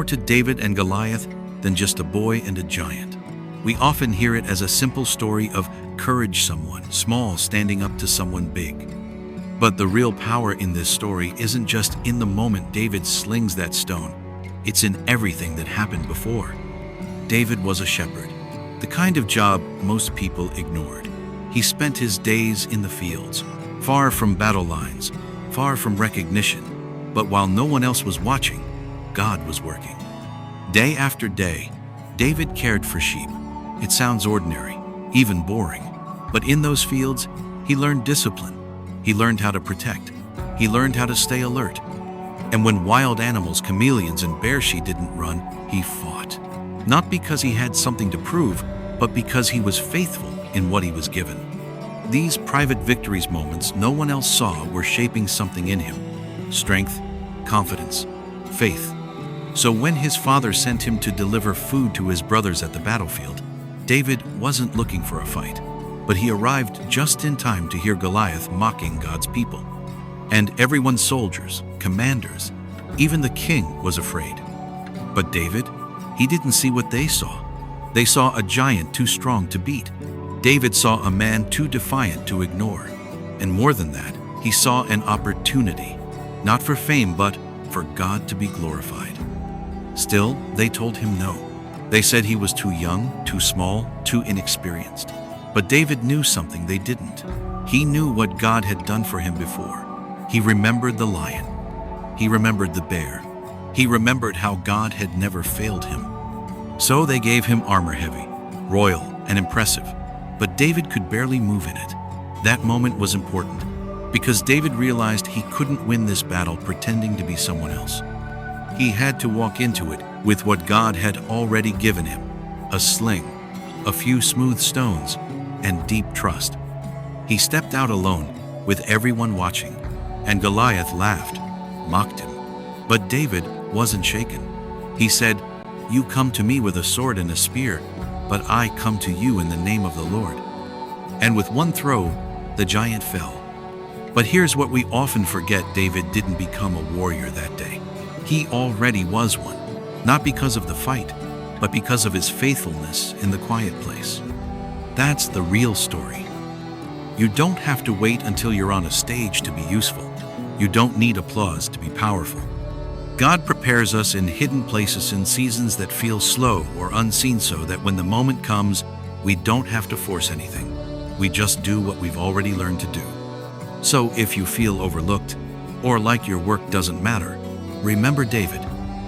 more to David and Goliath than just a boy and a giant. We often hear it as a simple story of courage, someone small standing up to someone big. But the real power in this story isn't just in the moment David slings that stone. It's in everything that happened before. David was a shepherd, the kind of job most people ignored. He spent his days in the fields, far from battle lines, far from recognition. But while no one else was watching, God was working. Day after day, David cared for sheep. It sounds ordinary, even boring. But in those fields, he learned discipline. He learned how to protect. He learned how to stay alert. And when wild animals, chameleons, and bearshi didn't run, he fought. Not because he had something to prove, but because he was faithful in what he was given. These private victories moments no one else saw were shaping something in him: strength, confidence, faith. So when his father sent him to deliver food to his brothers at the battlefield, David wasn't looking for a fight, but he arrived just in time to hear Goliath mocking God's people. And everyone's soldiers, commanders, even the king was afraid. But David, he didn't see what they saw. They saw a giant too strong to beat. David saw a man too defiant to ignore. And more than that, he saw an opportunity, not for fame, but for God to be glorified. Still, they told him no. They said he was too young, too small, too inexperienced. But David knew something they didn't. He knew what God had done for him before. He remembered the lion. He remembered the bear. He remembered how God had never failed him. So they gave him armor heavy, royal, and impressive. But David could barely move in it. That moment was important, because David realized he couldn't win this battle pretending to be someone else. He had to walk into it with what God had already given him: a sling, a few smooth stones, and deep trust. He stepped out alone, with everyone watching, and Goliath laughed, mocked him. But David wasn't shaken. He said, "You come to me with a sword and a spear, but I come to you in the name of the Lord." And with one throw, the giant fell. But here's what we often forget: David didn't become a warrior that day. He already was one, not because of the fight, but because of his faithfulness in the quiet place. That's the real story. You don't have to wait until you're on a stage to be useful. You don't need applause to be powerful. God prepares us in hidden places, in seasons that feel slow or unseen, so that when the moment comes, we don't have to force anything. We just do what we've already learned to do. So if you feel overlooked, or like your work doesn't matter, remember David.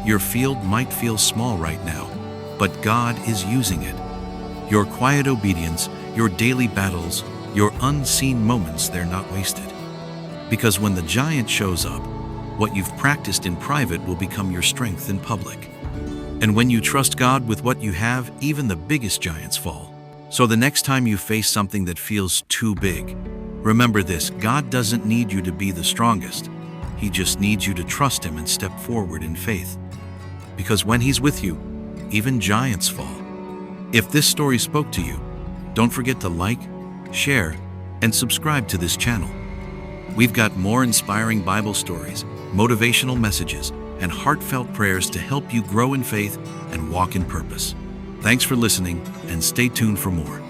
Your field might feel small right now, but God is using it. Your quiet obedience, your daily battles, your unseen moments, they're not wasted. Because when the giant shows up, what you've practiced in private will become your strength in public. And when you trust God with what you have, even the biggest giants fall. So the next time you face something that feels too big, remember this: God doesn't need you to be the strongest. He just needs you to trust Him and step forward in faith. Because when He's with you, even giants fall. If this story spoke to you, don't forget to like, share, and subscribe to this channel. We've got more inspiring Bible stories, motivational messages, and heartfelt prayers to help you grow in faith and walk in purpose. Thanks for listening, and stay tuned for more.